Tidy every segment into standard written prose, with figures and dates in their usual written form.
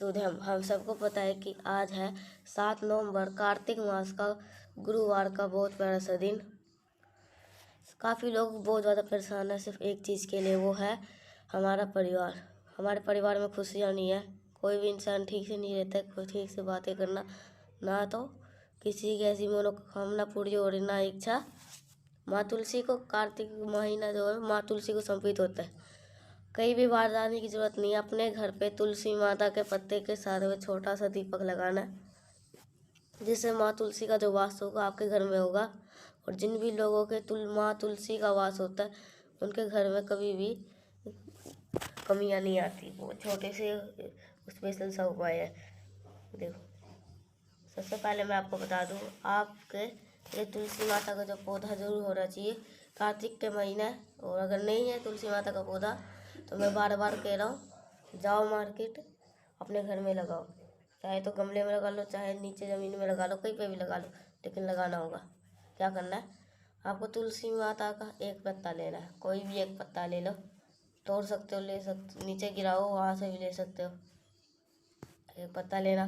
दूध हम सबको पता है कि आज है 7 नवंबर, कार्तिक मास का गुरुवार का बहुत प्यारा सा दिन। काफ़ी लोग बहुत ज़्यादा परेशान है सिर्फ एक चीज़ के लिए, वो है हमारा परिवार। हमारे परिवार में खुशियाँ नहीं है, कोई भी इंसान ठीक से नहीं रहता है, कोई ठीक से बातें करना ना, तो किसी की ऐसी मनोकामना पूरी हो रही ना इच्छा। माँ तुलसी को कार्तिक महीना जो है माँ तुलसी को समर्पित होता है। कहीं भी बाहर जाने की जरूरत नहीं है, अपने घर पे तुलसी माता के पत्ते के साथ में छोटा सा दीपक लगाना है, जिससे माँ तुलसी का जो वास होगा आपके घर में होगा। और जिन भी लोगों के माँ तुलसी का वास होता है उनके घर में कभी भी कमियाँ नहीं आती। वो छोटे से स्पेशल सा उपाय है। देखो, सबसे पहले मैं आपको बता दूँ, आपके ये तुलसी माता का जो पौधा जरूर होना चाहिए कार्तिक के महीने। और अगर नहीं है तुलसी माता का पौधा तो मैं बार बार कह रहा हूँ, जाओ मार्केट, अपने घर में लगाओ। चाहे तो गमले में लगा लो, चाहे नीचे ज़मीन में लगा लो, कहीं पे भी लगा लो, लेकिन लगाना होगा। क्या करना है, आपको तुलसी माता का एक पत्ता लेना है, कोई भी एक पत्ता ले लो, तोड़ सकते हो, ले सकते, नीचे गिराओ वहाँ से भी ले सकते हो। एक पत्ता लेना,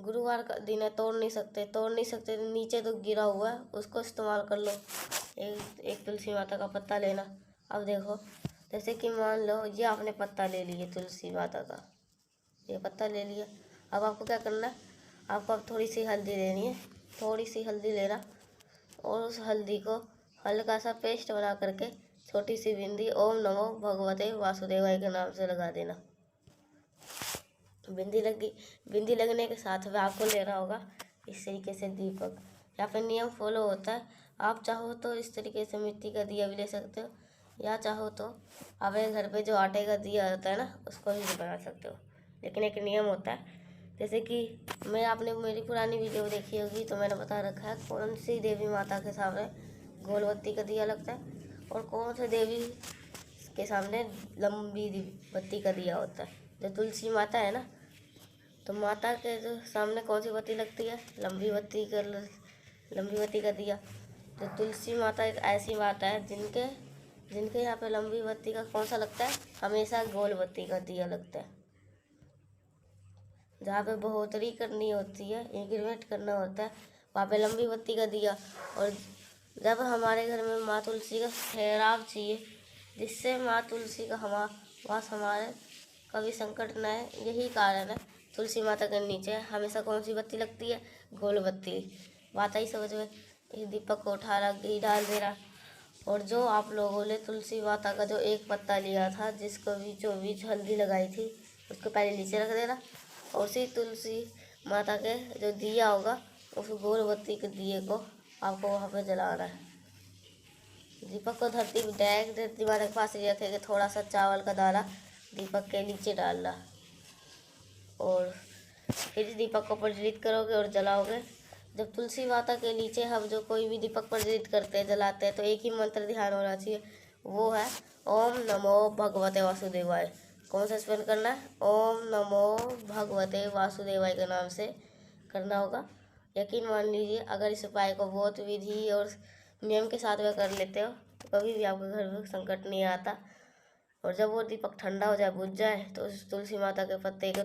गुरुवार का दिन है, तोड़ नहीं सकते तो नीचे तो गिरा हुआ है उसको इस्तेमाल कर लो। एक तुलसी माता का पत्ता लेना। अब देखो, जैसे कि मान लो ये आपने पत्ता ले लिया तुलसी माता का, ये पत्ता ले लिया। अब आपको क्या करना है, आपको अब थोड़ी सी हल्दी लेनी है, थोड़ी सी हल्दी लेना, और उस हल्दी को हल्का सा पेस्ट बना करके छोटी सी बिंदी ओम नमो भगवते वासुदेवाय के नाम से लगा देना। बिंदी लगने के साथ में आपको लेना होगा इस तरीके से दीपक। यहाँ पे नियम फॉलो होता है। आप चाहो तो इस तरीके से मिट्टी का दिया भी ले सकते हो, या चाहो तो आपके घर पे जो आटे का दिया होता है ना, उसको भी बना सकते हो। लेकिन एक नियम होता है, जैसे कि आपने मेरी पुरानी वीडियो देखी होगी तो मैंने बता रखा है कौन सी देवी माता के सामने गोल बत्ती का दिया लगता है और कौन से देवी के सामने लंबी बत्ती का दिया होता है। जो तुलसी माता है ना, तो माता के जो सामने कौन सी बत्ती लगती है, लंबी बत्ती का दिया। तो तुलसी माता एक ऐसी माता है जिनके यहाँ पे लंबी बत्ती का कौन सा लगता है, हमेशा गोल बत्ती का दिया लगता है। जहाँ पे बढ़ोतरी करनी होती है, इंक्रीमेंट करना होता है, वहाँ पे लंबी बत्ती का दिया। और जब हमारे घर में माँ तुलसी का ठहराव चाहिए, जिससे माँ तुलसी का वास हमारे कभी संकट न आए, यही कारण है तुलसी माता के नीचे हमेशा कौन सी बत्ती लगती है, गोल बत्ती। बात आई समझ में। इस दीपक को उठा रहा, घी डाल दे रहा, और जो आप लोगों ने तुलसी माता का जो एक पत्ता लिया था, जिसको बीच हल्दी लगाई थी, उसको पहले नीचे रख देना। और उसी तुलसी माता के जो दिया होगा, उस गोल बत्ती के दिए को आपको वहाँ पे जलाना है। दीपक को डायरेक्ट धरती माता के पास ही रखेंगे, थोड़ा सा चावल का दाना दीपक के नीचे डालना, और फिर इस दीपक को प्रज्वलित करोगे और जलाओगे। जब तुलसी माता के नीचे हम जो कोई भी दीपक प्रज्वलित करते हैं, जलाते हैं, तो एक ही मंत्र ध्यान होना चाहिए, वो है ओम नमो भगवते वासुदेवाय। कौन सा स्पेल करना है, ओम नमो भगवते वासुदेवाय के नाम से करना होगा। यकीन मान लीजिए, अगर इस उपाय को बहुत विधि और नियम के साथ में कर लेते हो तो कभी भी आपके घर में संकट नहीं आता। और जब वो दीपक ठंडा हो जाए, बुझ जाए, तो उस तुलसी माता के पत्ते को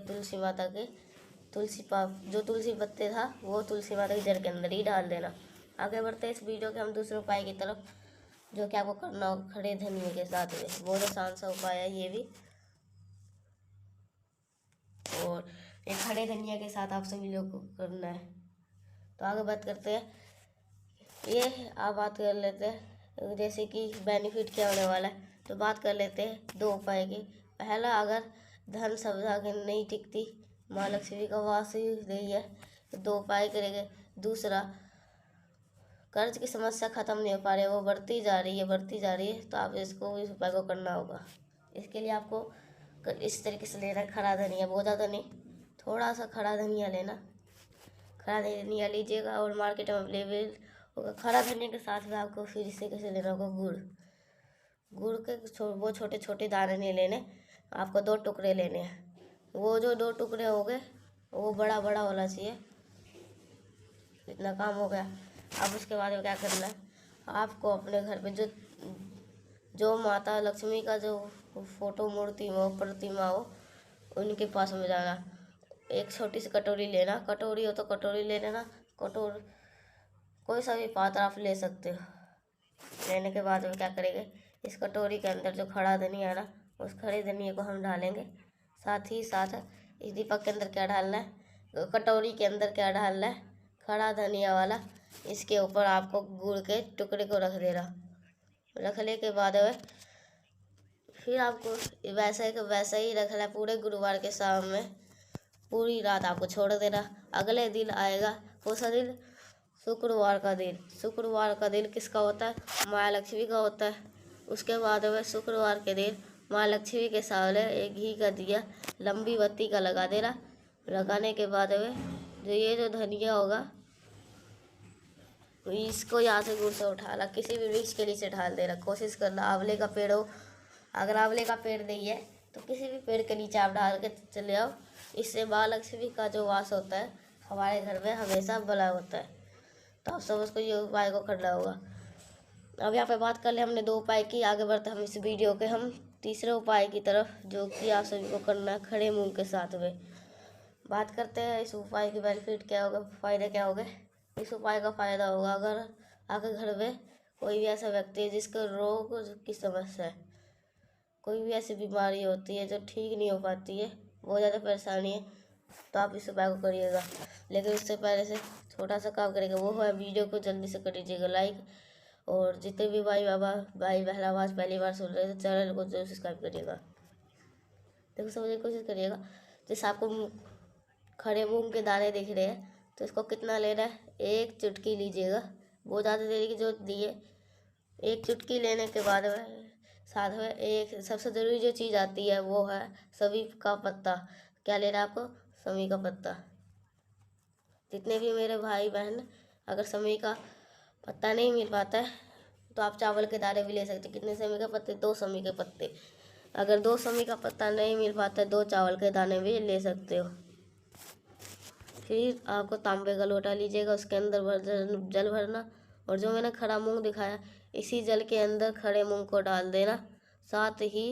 जो तुलसी पत्ते था वो तुलसी माता की जड़ के अंदर ही डाल देना। आगे बढ़ते हैं इस वीडियो के हम दूसरे उपाय की तरफ, जो कि आपको करना होगा खड़े धनिये के साथ में। बहुत आसान सा उपाय है ये भी, और एक खड़े धनिया के साथ आप सभी लोग को करना है। तो आगे बात करते हैं, ये आप बात कर लेते हैं जैसे कि बेनिफिट क्या होने वाला है। तो बात कर लेते हैं दो उपाय की। पहला, अगर धन सभा के नहीं टिकती, माँ लक्ष्मी का वास ही नहीं है, तो दो उपाय करेंगे। दूसरा, कर्ज की समस्या खत्म नहीं हो पा रही है, वो बढ़ती जा रही है, तो आप इस उपाय को करना होगा। इसके लिए आपको इस तरीके से लेना है खड़ा धनिया, बहुत ज़्यादा नहीं, थोड़ा सा खड़ा धनिया लेना। खड़ा धनिया लीजिएगा और मार्केट में अवेलेबल होगा। खड़ा धनिया के साथ में आपको फिर इस तरीके से लेना होगा गुड़ के वो छोटे छोटे दाने नहीं लेने, आपको 2 टुकड़े लेने हैं। वो जो 2 टुकड़े हो गए वो बड़ा बड़ा होना चाहिए। इतना काम हो गया। अब उसके बाद में क्या करना है, आपको अपने घर पे जो माता लक्ष्मी का जो फोटो मूर्ति हो, प्रतिमा हो, उनके पास में जाना। एक छोटी सी कटोरी लेना, कटोरी हो तो कटोरी ले लेना, कोई सा भी पात्र आप ले सकते हो। लेने के बाद में क्या करेंगे, इस कटोरी के अंदर जो खड़ा धनिया है ना, उस खड़े धनिया को हम डालेंगे। साथ ही साथ इस दीपक के अंदर क्या डालना है, कटोरी के अंदर क्या डालना है, खड़ा धनिया वाला। इसके ऊपर आपको गुड़ के टुकड़े को रख देना। रखने के बाद में फिर आपको वैसे ही रखना है पूरे गुरुवार के शाम में। पूरी रात आपको छोड़ देना। अगले दिन आएगा उस दिन शुक्रवार का दिन। शुक्रवार का दिन किसका होता है, माँ लक्ष्मी का होता है। उसके बाद में शुक्रवार के दिन माँ लक्ष्मी के सामने एक घी का दिया लंबी बत्ती का लगा देना। लगाने के बाद में जो धनिया होगा इसको यहाँ से गुड़ से उठाना, किसी भी वृक्ष के नीचे ढाल देना। कोशिश करना आंवले का पेड़ हो, अगर आंवले का पेड़ नहीं है तो किसी भी पेड़ के नीचे आप डाल के चले आओ। इससे माँ लक्ष्मी का जो वास होता है हमारे घर में हमेशा बना होता है। तो आप सब उसको ये उपाय को करना होगा। अब यहाँ पे बात कर ले हमने 2 उपाय की, आगे बढ़ते हम इस वीडियो के हम तीसरे उपाय की तरफ, जो कि आप सभी को करना है खड़े मूंग के साथ में। बात करते हैं इस उपाय के बेनिफिट क्या होगा, फ़ायदे क्या होंगे। इस उपाय का फ़ायदा होगा, अगर आपके घर में कोई भी ऐसा व्यक्ति है जिसको रोग की समस्या है, कोई भी ऐसी बीमारी होती है जो ठीक नहीं हो पाती है, बहुत ज़्यादा परेशानी है, तो आप इस उपाय को करिएगा। लेकिन उससे पहले से छोटा सा काम करेगा, वो है वीडियो को जल्दी से कर दीजिएगा लाइक। और जितने भी भाई बहन आवाज़ पहली बार सुन रहे हैं तो चैनल को जरूर सब्सक्राइब करिएगा। देखो समझने की कोशिश करिएगा। जैसे आपको खड़े मूंग के दाने दिख रहे हैं तो इसको कितना लेना है, 1 चुटकी लीजिएगा। बहुत ज़्यादा लेने की जरूरत नहीं है। 1 चुटकी लेने के बाद में साथ में एक सबसे ज़रूरी जो चीज़ आती है वो है सवी का पत्ता। क्या लेना है आपको, सवी का पत्ता। जितने भी मेरे भाई बहन अगर सवी का पत्ता नहीं मिल पाता है तो आप चावल के दाने भी ले सकते हैं। कितने सवी के पत्ते, 2 सवी के पत्ते। अगर 2 सवी का पत्ता नहीं मिल पाता है 2 चावल के दाने भी ले सकते हो। फिर आपको तांबे का लोटा लीजिएगा, उसके अंदर जल भरना और जो मैंने खड़ा मूंग दिखाया इसी जल के अंदर खड़े मूंग को डाल देना। साथ ही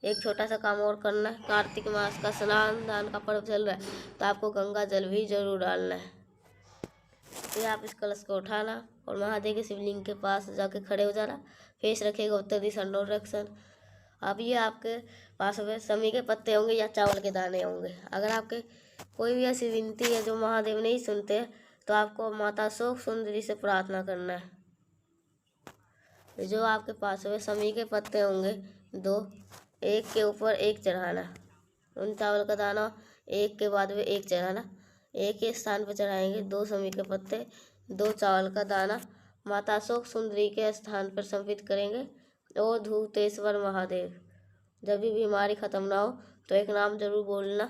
एक छोटा सा काम और करना है, कार्तिक मास का स्नान दान का पर्व चल रहा है तो आपको गंगा जल भी जरूर डालना है। फिर आप इस कलश को उठाना और महादेव के शिवलिंग के पास जाके खड़े हो जाना। फेस रखेगा उत्तर दिशा, नो डायरेक्शन। अब ये आपके पास में समी के पत्ते होंगे या चावल के दाने होंगे। अगर आपके कोई भी ऐसी विनती है जो महादेव नहीं सुनते तो आपको माता शोक सुंदरी से प्रार्थना करना है। जो आपके पास में समी के पत्ते होंगे 2, एक के ऊपर एक चढ़ाना। उन चावल का दाना एक के बाद में एक चढ़ाना। एक ही स्थान पर चढ़ाएंगे 2 समी के पत्ते, 2 चावल का दाना। माता शोक सुंदरी के स्थान पर समर्पित करेंगे। ओ धूतेश्वर महादेव। जब भी बीमारी खत्म ना हो तो एक नाम जरूर बोलना,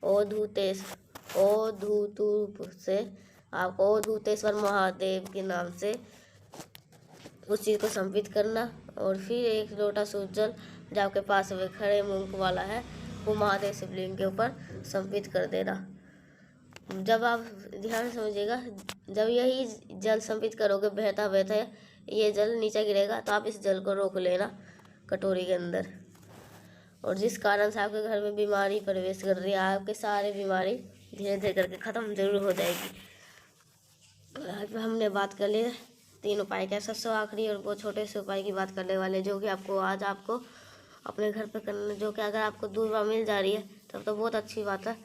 ओ धूतूप से आप ओ धूतेश्वर महादेव के नाम से उस चीज़ को समर्पित करना। और फिर एक लोटा सूर्य जल जो आपके पास में खड़े मूंग वाला है वो महादेव शिवलिंग के ऊपर समर्पित कर देना। जब आप ध्यान से समझिएगा, जब यही जल समर्पित करोगे बहता बहता ये जल नीचे गिरेगा तो आप इस जल को रोक लेना कटोरी के अंदर। और जिस कारण से आपके घर में बीमारी प्रवेश कर रही है, आपके सारे बीमारी धीरे धीरे करके ख़त्म जरूर हो जाएगी। हमने बात कर ली 3 उपाय का, सबसे आखिरी और वो छोटे से उपाय की बात करने वाले जो कि आपको आज आपको अपने घर पे करना। जो कि अगर आपको दूर्वा मिल जा रही है तब तो बहुत अच्छी बात है।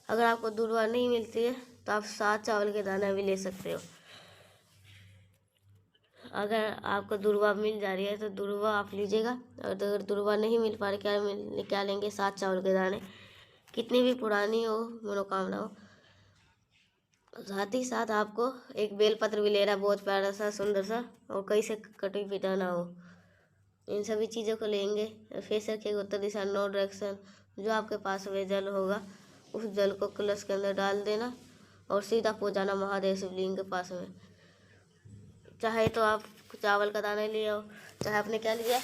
अगर आपको दूर्वा नहीं मिलती है तो आप 7 चावल के दाना भी ले सकते हो। अगर आपको दूर्वा मिल जा रही है तो दूर्वा आप लीजिएगा। और अगर दूर्वा नहीं मिल पा रही क्या लेंगे, 7 चावल के दाने, कितनी भी पुरानी हो मनोकामना हो। साथ ही साथ आपको एक बेलपत्र भी लेना, बहुत प्यारा सा सुंदर सा, और कहीं से कटी पिटा ना हो। इन सभी चीज़ों को लेंगे। फेस रखिएगा उत्तर दिशा, नो डायरेक्शन। जो आपके पास में जल होगा उस जल को कलश के अंदर डाल देना और सीधा पहुँचाना महादेव शिवलिंग के पास में। चाहे तो आप चावल का दाना ले आओ, चाहे आपने क्या लिया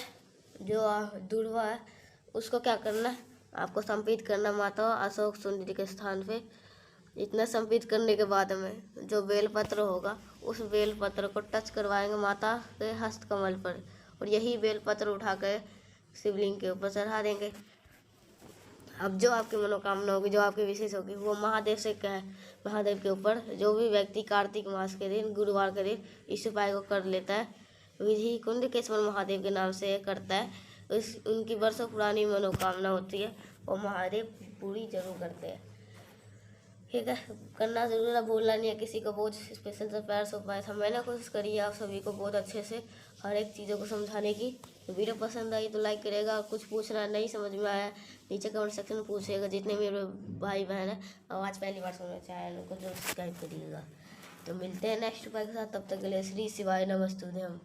जो दूर्वा है उसको क्या करना है, आपको समर्पित करना माता अशोक सुंदरी के स्थान पे। इतना समर्पित करने के बाद में जो बेलपत्र होगा उस बेलपत्र को टच करवाएंगे माता के हस्त कमल पर और यही बेलपत्र उठा कर शिवलिंग के ऊपर चढ़ा देंगे। अब जो आपकी मनोकामना होगी, जो आपकी विशेष होगी, वो महादेव से कह महादेव के ऊपर जो भी व्यक्ति कार्तिक मास के दिन गुरुवार के दिन इस उपाय को कर लेता है, विधि कुंडकेश्वर महादेव के नाम से करता है, उनकी वर्षों पुरानी मनोकामना होती है वो महादेव पूरी जरूर करते हैं। ठीक है, करना जरूर है, भूलना नहीं है। किसी को बहुत स्पेशल से प्यार से उपाय था, मैंने कोशिश करी है आप सभी को बहुत अच्छे से हर एक चीज़ों को समझाने की। तो वीडियो पसंद आई तो लाइक करेगा, और कुछ पूछना नहीं समझ में आया नीचे कमेंट सेक्शन में पूछिएगा। जितने मेरे भाई बहन हैं और आज पहली बार सुन रहे चैनल को जरूर सब्सक्राइब करिएगा। तो मिलते हैं नेक्स्ट उपाय के साथ, तब तक के लिए श्री शिवाय नमस्तुभ्यम।